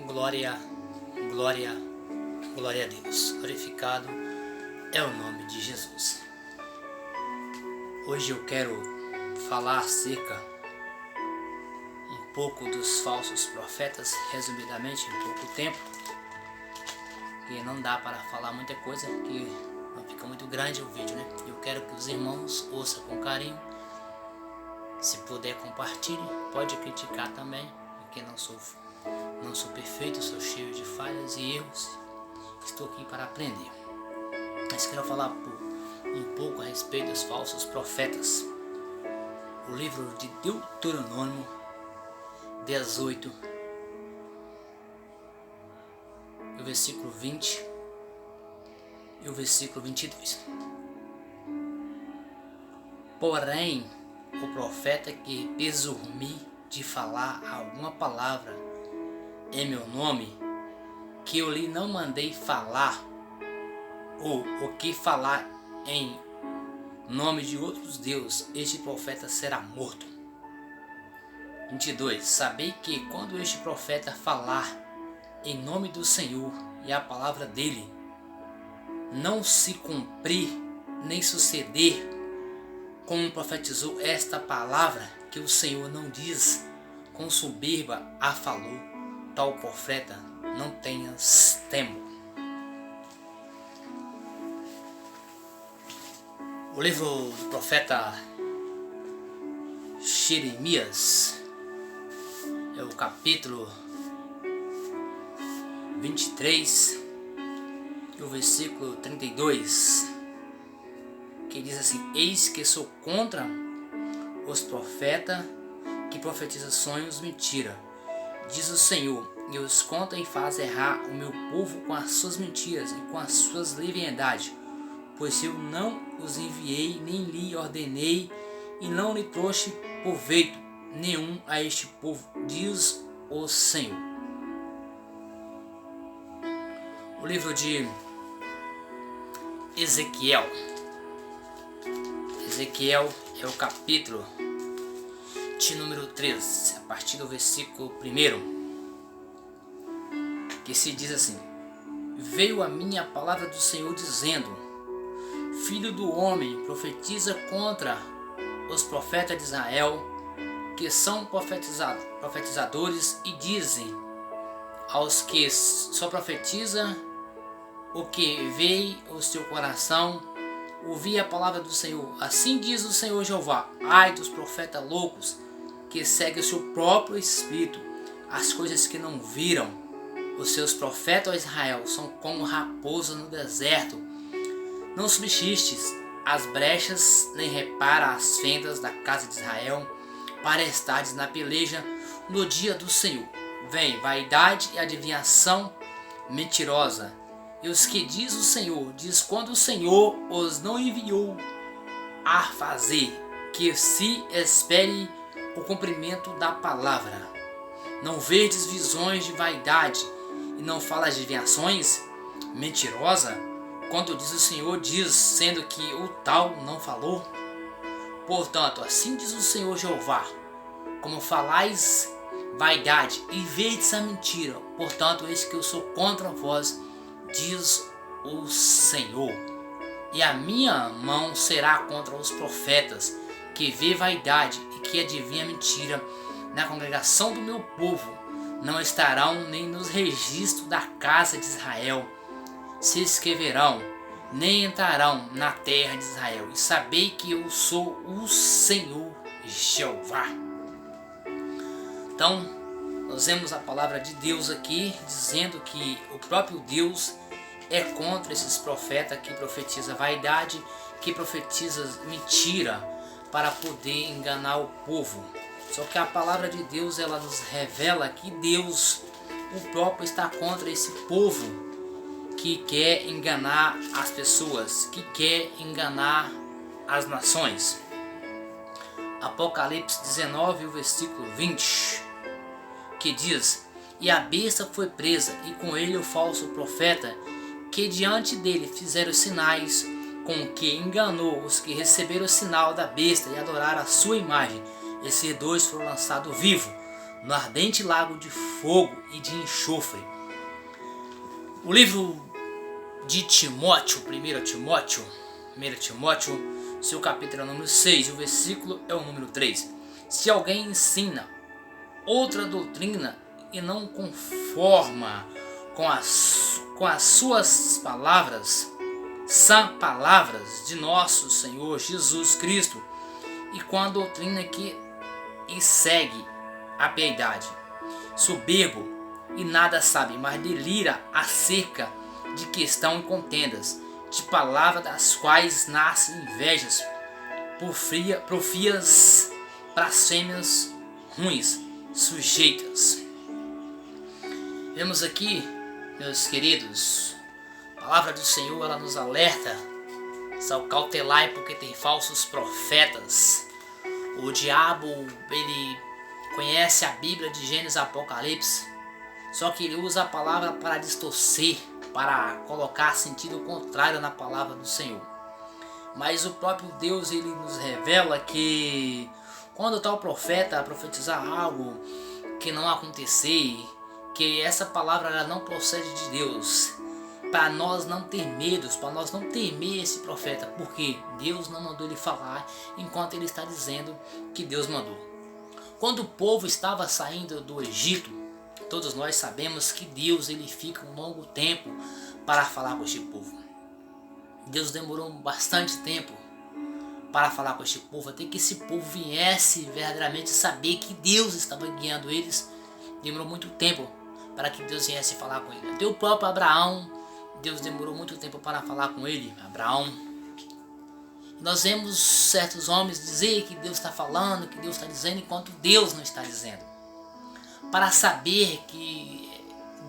Glória, glória, glória a Deus. Glorificado é o nome de Jesus. Hoje eu quero falar acerca um pouco dos falsos profetas, resumidamente, em pouco tempo, que não dá para falar muita coisa, que não fica muito grande o vídeo, né? Eu quero que os irmãos ouçam com carinho. Se puder, compartilhe. Pode criticar também, porque não sou perfeito, sou cheio de falhas e erros. Estou aqui para aprender. Mas quero falar um pouco a respeito dos falsos profetas. O livro de Deuteronômio 18, o versículo 20 e o versículo 22. Porém, o profeta que presume de falar alguma palavra em meu nome, que eu lhe não mandei falar, ou o que falar em nome de outros deuses, este profeta será morto. 22. Sabei que quando este profeta falar em nome do Senhor e a palavra dele não se cumprir nem suceder como profetizou esta palavra, que o Senhor não diz, com soberba a falou, tal profeta não tenhas temor. O livro do profeta Jeremias é o capítulo 23 e o versículo 32, que diz assim: eis que sou contra os profetas que profetizam sonhos mentira, diz o Senhor, e os conta e faz errar o meu povo com as suas mentiras e com as suas leviandades, pois eu não os enviei, nem lhe ordenei, e não lhe trouxe proveito nenhum a este povo, diz o Senhor. O livro de Ezequiel é o capítulo de número 13, a partir do versículo 1, que se diz assim: veio a mim a palavra do Senhor dizendo: filho do homem, profetiza contra os profetas de Israel, que são profetizadores, e dizem aos que só profetiza o que veio o seu coração, ouvi a palavra do Senhor. Assim diz o Senhor Jeová: ai dos profetas loucos, que seguem o seu próprio espírito, as coisas que não viram. Os seus profetas, ó Israel, são como raposa no deserto. Não subsistes as brechas, nem repara as fendas da casa de Israel, para estares na peleja no dia do Senhor. Vem vaidade e adivinhação mentirosa. E os que diz o Senhor, diz quando o Senhor os não enviou a fazer, que se espere o cumprimento da palavra. Não vedes visões de vaidade, e não fala adivinhações mentirosa? Quando diz o Senhor, diz, sendo que o tal não falou? Portanto, assim diz o Senhor Jeová: como falais vaidade e vedes a mentira, portanto, eis que eu sou contra vós, diz o Senhor. E a minha mão será contra os profetas que vê vaidade e que adivinha mentira. Na congregação do meu povo não estarão, nem nos registros da casa de Israel se escreverão, nem entrarão na terra de Israel. E sabei que eu sou o Senhor Jeová. Então, nós vemos a palavra de Deus aqui, dizendo que o próprio Deus é contra esses profetas que profetizam vaidade, que profetizam mentira para poder enganar o povo. Só que a palavra de Deus, ela nos revela que Deus, o próprio, está contra esse povo que quer enganar as pessoas, que quer enganar as nações. Apocalipse 19, o versículo 20, que diz: e a besta foi presa, e com ele o falso profeta, que diante dele fizeram sinais, com que enganou os que receberam o sinal da besta e adoraram a sua imagem. Esses dois foram lançados vivos no ardente lago de fogo e de enxofre. O livro de Timóteo, 1 Timóteo, seu capítulo é o número 6 e o versículo é o número 3. Se alguém ensina outra doutrina e não conforma com as suas palavras, são palavras de nosso Senhor Jesus Cristo, e com a doutrina que segue a piedade, soberbo e nada sabe, mas delira acerca de questão e contendas, de palavras das quais nascem invejas, porfias, blasfêmias ruins, sujeitas. Vemos aqui, meus queridos, a palavra do Senhor, ela nos alerta: cautelai, porque tem falsos profetas. O diabo, ele conhece a Bíblia de Gênesis e Apocalipse, só que ele usa a palavra para distorcer, para colocar sentido contrário na palavra do Senhor. Mas o próprio Deus, ele nos revela que quando tal profeta profetizar algo que não acontecer, que essa palavra ela não procede de Deus, para nós não ter medos, para nós não temer esse profeta, porque Deus não mandou ele falar enquanto ele está dizendo que Deus mandou. Quando o povo estava saindo do Egito, todos nós sabemos que Deus ele fica um longo tempo para falar com este povo. Deus demorou bastante tempo para falar com este povo, até que esse povo viesse verdadeiramente saber que Deus estava guiando eles. Demorou muito tempo para que Deus viesse falar com ele. Até o próprio Abraão, Deus demorou muito tempo para falar com ele. Abraão. Nós vemos certos homens dizer que Deus está falando, que Deus está dizendo, enquanto Deus não está dizendo. Para saber que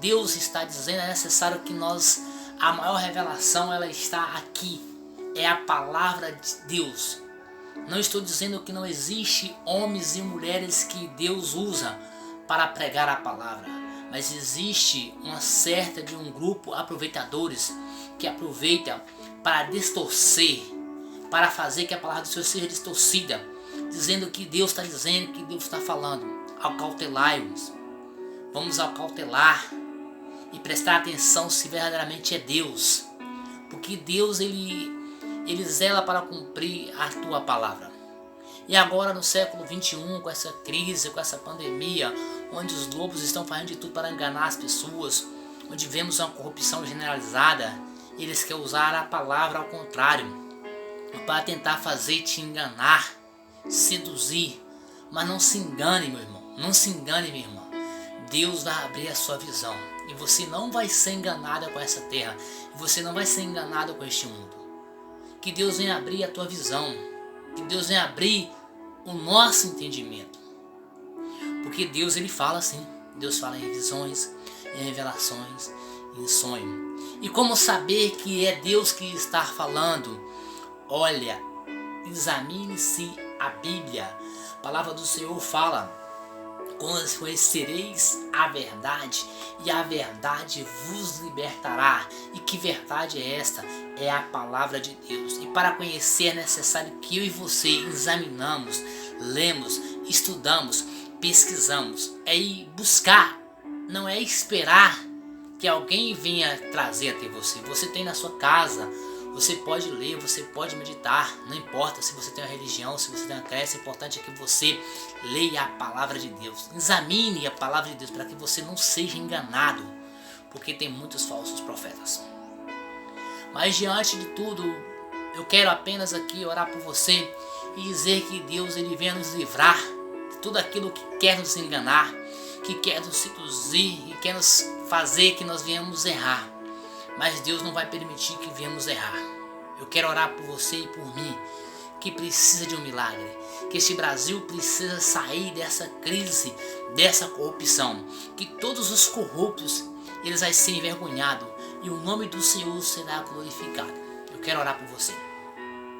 Deus está dizendo, é necessário que a maior revelação ela está aqui. É a palavra de Deus. Não estou dizendo que não existe homens e mulheres que Deus usa para pregar a palavra, mas existe uma certa de um grupo aproveitadores que aproveita para distorcer, para fazer que a palavra do Senhor seja distorcida, dizendo que Deus está dizendo, que Deus está falando. Acautelai-vos. Vamos acautelar e prestar atenção se verdadeiramente é Deus, porque Deus ele zela para cumprir a tua palavra. E agora no século 21, com essa crise, com essa pandemia, onde os lobos estão fazendo de tudo para enganar as pessoas, onde vemos uma corrupção generalizada, eles querem usar a palavra ao contrário, para tentar fazer te enganar, seduzir. Mas não se engane, meu irmão, não se engane, minha irmã. Deus vai abrir a sua visão e você não vai ser enganada com essa terra, você não vai ser enganado com este mundo. Que Deus venha abrir a tua visão, que Deus venha abrir o nosso entendimento, porque Deus ele fala assim. Deus fala em visões, em revelações, em sonho. E como saber que é Deus que está falando? Olha, examine-se a Bíblia. A palavra do Senhor fala: conhecereis a verdade, e a verdade vos libertará. E que verdade é esta? É a palavra de Deus. E para conhecer é necessário que eu e você examinamos, lemos, estudamos, pesquisamos. É ir buscar, não é esperar que alguém venha trazer até você. Você tem na sua casa, você pode ler, você pode meditar. Não importa se você tem uma religião, se você tem uma crença, o importante é que você leia a palavra de Deus. Examine a palavra de Deus para que você não seja enganado, porque tem muitos falsos profetas. Mas diante de tudo, eu quero apenas aqui orar por você e dizer que Deus ele venha nos livrar de tudo aquilo que quer nos enganar, que quer nos seduzir e quer nos fazer que nós venhamos errar. Mas Deus não vai permitir que venhamos errar. Eu quero orar por você e por mim, que precisa de um milagre, que este Brasil precisa sair dessa crise, dessa corrupção, que todos os corruptos eles vão ser envergonhados e o nome do Senhor será glorificado. Eu quero orar por você.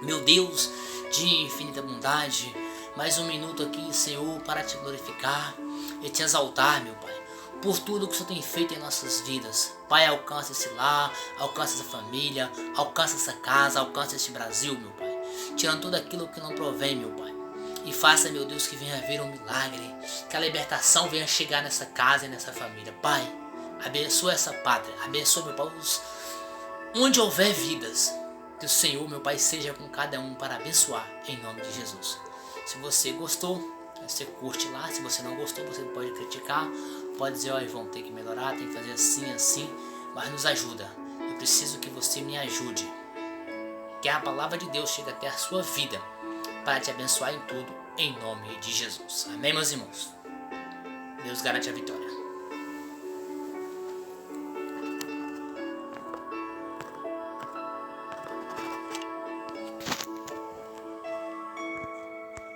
Meu Deus de infinita bondade, mais um minuto aqui, Senhor, para te glorificar e te exaltar, meu Pai, por tudo que o Senhor tem feito em nossas vidas. Pai, alcança esse lar, alcança essa família, alcança essa casa, alcança este Brasil, meu Pai, tirando tudo aquilo que não provém, meu Pai, E faça, meu Deus, que venha haver um milagre, que a libertação venha chegar nessa casa e nessa família. Pai, abençoa essa pátria, abençoa, meu Pai, onde houver vidas, que o Senhor, meu Pai, seja com cada um para abençoar, em nome de Jesus. Se você gostou, você curte lá. Se você não gostou, você pode criticar, pode dizer, ó, Ivan, tem que melhorar, tem que fazer assim, assim, mas nos ajuda. Eu preciso que você me ajude, que a palavra de Deus chegue até a sua vida, para te abençoar em tudo, em nome de Jesus. Amém, meus irmãos? Deus garante a vitória.